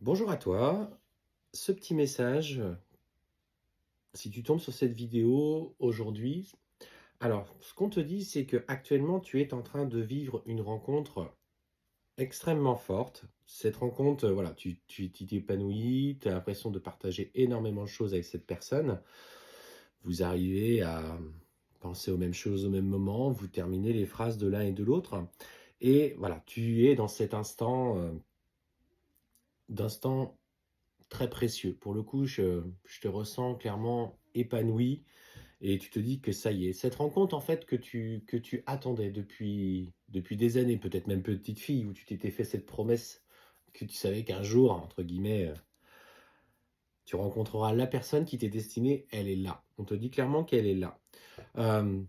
Bonjour à toi. Ce petit message, si tu tombes sur cette vidéo aujourd'hui, alors ce qu'on te dit, c'est que actuellement tu es en train de vivre une rencontre extrêmement forte. Cette rencontre, voilà, tu t'épanouis, tu as l'impression de partager énormément de choses avec cette personne. Vous arrivez à penser aux mêmes choses au même moment, vous terminez les phrases de l'un et de l'autre. Et voilà, tu es dans cet instant, d'instant très précieux. Pour le coup, je te ressens clairement épanoui et tu te dis que ça y est, cette rencontre en fait que tu attendais depuis des années, peut-être même petite fille, où tu t'étais fait cette promesse que tu savais qu'un jour, entre guillemets, tu rencontreras la personne qui t'est destinée, elle est là. On te dit clairement qu'elle est là. Euh,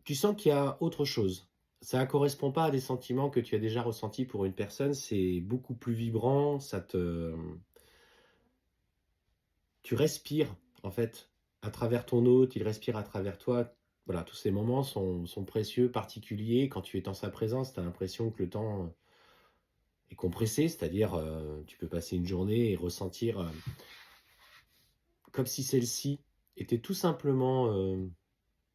Tu sens qu'il y a autre chose. Ça ne correspond pas à des sentiments que tu as déjà ressentis pour une personne, c'est beaucoup plus vibrant, tu respires, en fait, à travers ton hôte, il respire à travers toi. Voilà, tous ces moments sont précieux, particuliers. Quand tu es en sa présence, tu as l'impression que le temps est compressé, c'est-à-dire tu peux passer une journée et ressentir comme si celle-ci était tout simplement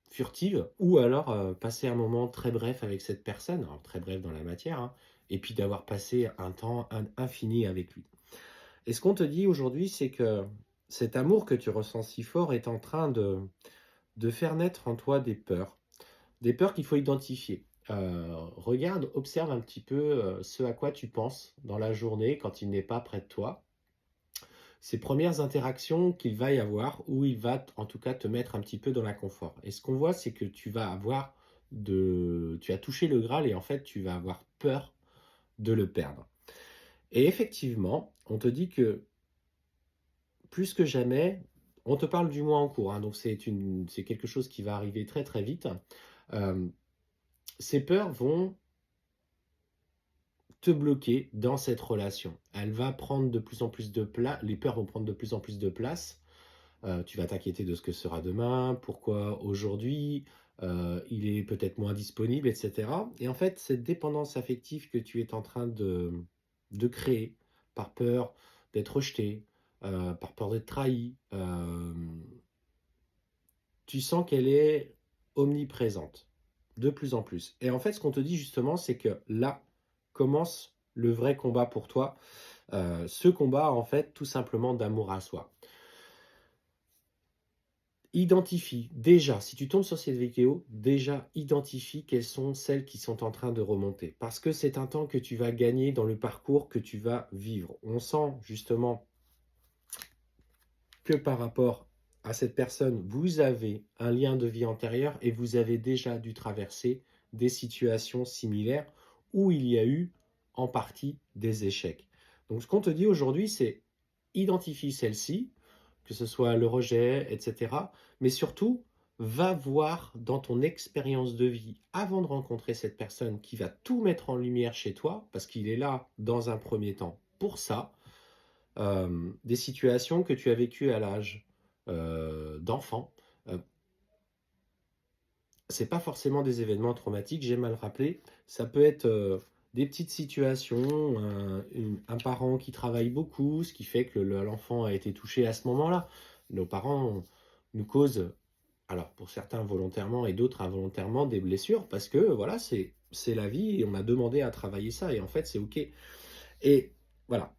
furtive, ou alors passer un moment très bref avec cette personne, alors très bref dans la matière, hein, et puis d'avoir passé un temps infini avec lui. Et ce qu'on te dit aujourd'hui, c'est que cet amour que tu ressens si fort est en train de faire naître en toi des peurs qu'il faut identifier. Regarde, observe un petit peu ce à quoi tu penses dans la journée quand il n'est pas près de toi, ces premières interactions qu'il va y avoir, où il va en tout cas te mettre un petit peu dans l'inconfort. Et ce qu'on voit, c'est que tu as touché le Graal et en fait, tu vas avoir peur de le perdre. Et effectivement, on te dit que plus que jamais, on te parle du mois en cours, hein, donc c'est quelque chose qui va arriver très très vite. Euh, Ces peurs vont te bloquer dans cette relation. Elle va prendre de plus en plus de place, les peurs vont prendre de plus en plus de place. Tu vas t'inquiéter de ce que sera demain, pourquoi aujourd'hui, il est peut-être moins disponible, etc. Et en fait, cette dépendance affective que tu es en train de créer par peur d'être rejeté, par peur d'être trahi, tu sens qu'elle est omniprésente, de plus en plus. Et en fait, ce qu'on te dit justement, c'est que là commence le vrai combat pour toi. Ce combat, en fait, tout simplement d'amour à soi. Identifie déjà, si tu tombes sur cette vidéo, déjà identifie quelles sont celles qui sont en train de remonter. Parce que c'est un temps que tu vas gagner dans le parcours que tu vas vivre. On sent justement que par rapport à cette personne, vous avez un lien de vie antérieur et vous avez déjà dû traverser des situations similaires où il y a eu en partie des échecs. Donc ce qu'on te dit aujourd'hui, c'est identifie celle-ci, que ce soit le rejet, etc. Mais surtout, va voir dans ton expérience de vie, avant de rencontrer cette personne qui va tout mettre en lumière chez toi, parce qu'il est là dans un premier temps pour ça, des situations que tu as vécues à l'âge d'enfant. Euh, c'est pas forcément des événements traumatiques, j'ai mal rappelé. Ça peut être des petites situations, un parent qui travaille beaucoup, ce qui fait que l'enfant a été touché à ce moment-là. Nos parents nous causent, alors pour certains volontairement et d'autres involontairement, des blessures parce que voilà, c'est la vie et on a demandé à travailler ça et en fait c'est ok. Et voilà,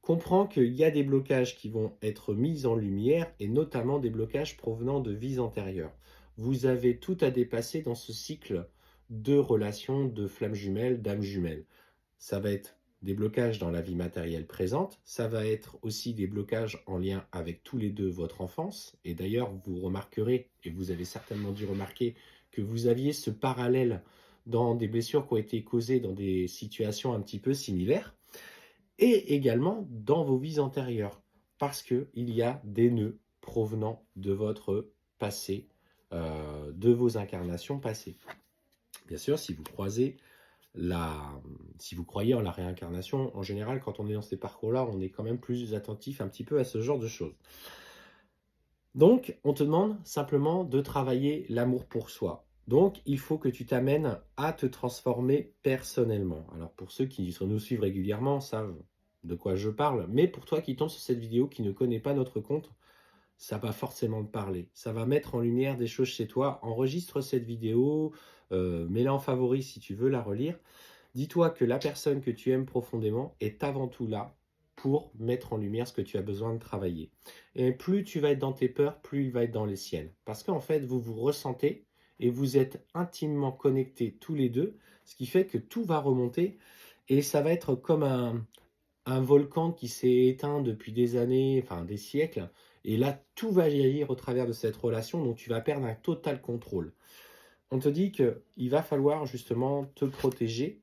comprends qu'il y a des blocages qui vont être mis en lumière et notamment des blocages provenant de vies antérieures. Vous avez tout à dépasser dans ce cycle de relations de flammes jumelles, d'âmes jumelles. Ça va être des blocages dans la vie matérielle présente, ça va être aussi des blocages en lien avec tous les deux votre enfance. Et d'ailleurs, vous remarquerez, et vous avez certainement dû remarquer, que vous aviez ce parallèle dans des blessures qui ont été causées dans des situations un petit peu similaires et également dans vos vies antérieures, parce qu'il y a des nœuds provenant de votre passé, de vos incarnations passées. Bien sûr, si vous croyez en la réincarnation, en général, quand on est dans ces parcours-là, on est quand même plus attentif un petit peu à ce genre de choses. Donc, on te demande simplement de travailler l'amour pour soi, Donc, il faut que tu t'amènes à te transformer personnellement. Alors, pour ceux qui nous suivent régulièrement, savent de quoi je parle. Mais pour toi qui tombe sur cette vidéo, qui ne connaît pas notre compte, ça va forcément te parler. Ça va mettre en lumière des choses chez toi. Enregistre cette vidéo, mets-la en favori si tu veux la relire. Dis-toi que la personne que tu aimes profondément est avant tout là pour mettre en lumière ce que tu as besoin de travailler. Et plus tu vas être dans tes peurs, plus il va être dans les siennes. Parce qu'en fait, vous vous ressentez et vous êtes intimement connectés tous les deux, ce qui fait que tout va remonter et ça va être comme un volcan qui s'est éteint depuis des années, enfin des siècles, et là, tout va jaillir au travers de cette relation, donc tu vas perdre un total contrôle. On te dit qu'il va falloir justement te protéger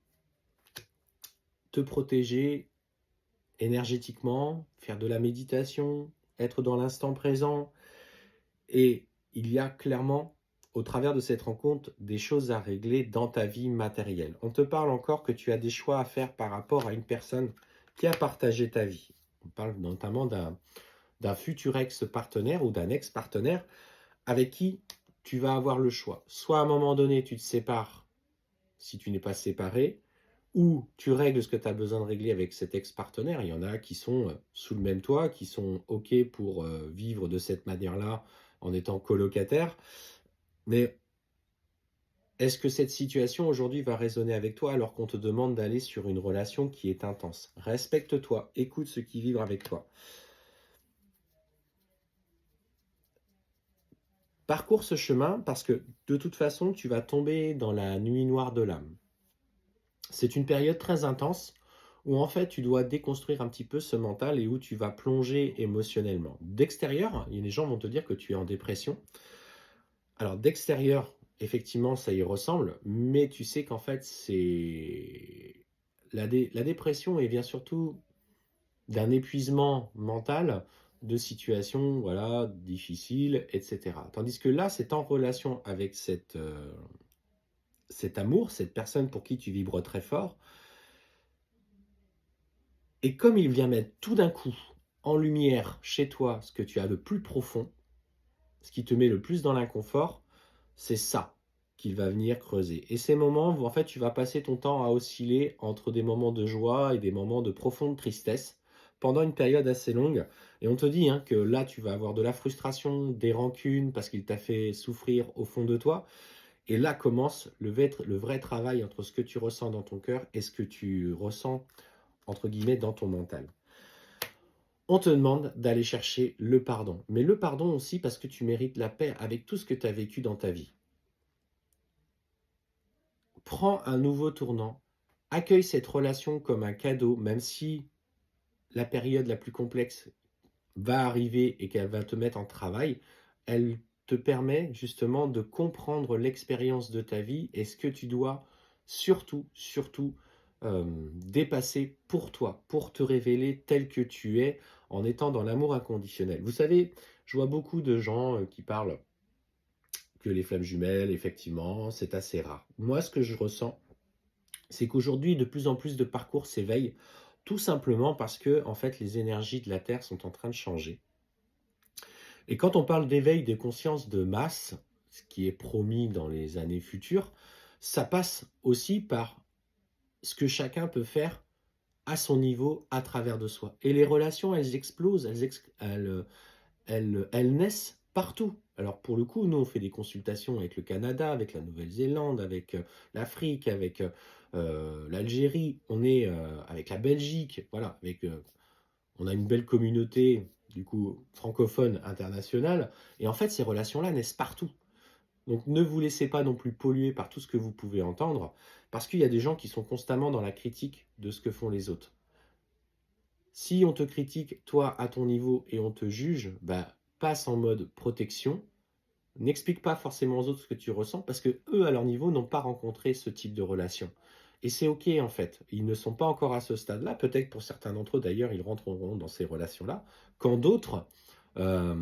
énergétiquement, faire de la méditation, être dans l'instant présent. Et il y a clairement, au travers de cette rencontre, des choses à régler dans ta vie matérielle. On te parle encore que tu as des choix à faire par rapport à une personne qui a partagé ta vie. On parle notamment d'un futur ex-partenaire ou d'un ex-partenaire avec qui tu vas avoir le choix. Soit à un moment donné, tu te sépares si tu n'es pas séparé, ou tu règles ce que tu as besoin de régler avec cet ex-partenaire. Il y en a qui sont sous le même toit, qui sont OK pour vivre de cette manière-là en étant colocataire. Mais est-ce que cette situation aujourd'hui va résonner avec toi alors qu'on te demande d'aller sur une relation qui est intense? Respecte-toi, écoute ce qui vibre avec toi. Parcours ce chemin parce que de toute façon, tu vas tomber dans la nuit noire de l'âme. C'est une période très intense où en fait tu dois déconstruire un petit peu ce mental et où tu vas plonger émotionnellement. D'extérieur, les gens vont te dire que tu es en dépression. Alors d'extérieur, effectivement, ça y ressemble, mais tu sais qu'en fait c'est la dépression et vient surtout d'un épuisement mental, de situations voilà, difficiles, etc. Tandis que là, c'est en relation avec cet amour, cette personne pour qui tu vibres très fort. Et comme il vient mettre tout d'un coup en lumière chez toi ce que tu as de plus profond, ce qui te met le plus dans l'inconfort, c'est ça qu'il va venir creuser. Et ces moments où en fait tu vas passer ton temps à osciller entre des moments de joie et des moments de profonde tristesse pendant une période assez longue. Et on te dit que là tu vas avoir de la frustration, des rancunes parce qu'il t'a fait souffrir au fond de toi. Et là commence le vrai travail entre ce que tu ressens dans ton cœur et ce que tu ressens entre guillemets dans ton mental. On te demande d'aller chercher le pardon. Mais le pardon aussi parce que tu mérites la paix avec tout ce que tu as vécu dans ta vie. Prends un nouveau tournant. Accueille cette relation comme un cadeau, même si la période la plus complexe va arriver et qu'elle va te mettre en travail. Elle te permet justement de comprendre l'expérience de ta vie et ce que tu dois surtout dépasser pour toi, pour te révéler tel que tu es en étant dans l'amour inconditionnel. Vous savez, je vois beaucoup de gens qui parlent que les flammes jumelles, effectivement, c'est assez rare. Moi, ce que je ressens, c'est qu'aujourd'hui, de plus en plus de parcours s'éveillent, tout simplement parce que, en fait, les énergies de la Terre sont en train de changer. Et quand on parle d'éveil des consciences de masse, ce qui est promis dans les années futures, ça passe aussi par ce que chacun peut faire à son niveau, à travers de soi. Et les relations, elles explosent, elles naissent partout. Alors pour le coup, nous, on fait des consultations avec le Canada, avec la Nouvelle-Zélande, avec l'Afrique, avec l'Algérie, on est avec la Belgique, voilà, on a une belle communauté, du coup, francophone internationale. Et en fait, ces relations-là naissent partout. Donc ne vous laissez pas non plus polluer par tout ce que vous pouvez entendre, parce qu'il y a des gens qui sont constamment dans la critique de ce que font les autres. Si on te critique, toi, à ton niveau, et on te juge, passe en mode protection. N'explique pas forcément aux autres ce que tu ressens, parce que eux, à leur niveau, n'ont pas rencontré ce type de relation. Et c'est OK, en fait. Ils ne sont pas encore à ce stade-là. Peut-être pour certains d'entre eux, d'ailleurs, ils rentreront dans ces relations-là. Quand d'autres, euh,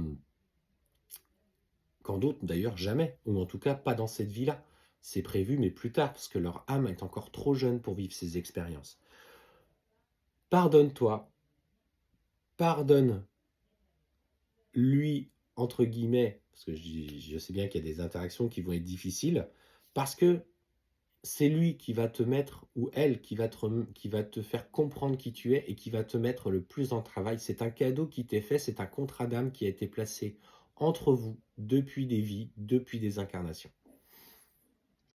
d'ailleurs, jamais. Ou en tout cas, pas dans cette vie-là. C'est prévu, mais plus tard, parce que leur âme est encore trop jeune pour vivre ces expériences. Pardonne-toi. Pardonne lui, entre guillemets, parce que je sais bien qu'il y a des interactions qui vont être difficiles, Parce que c'est lui qui va te mettre, ou elle qui va te faire comprendre qui tu es et qui va te mettre le plus en travail. C'est un cadeau qui t'est fait, c'est un contrat d'âme qui a été placé entre vous depuis des vies, depuis des incarnations.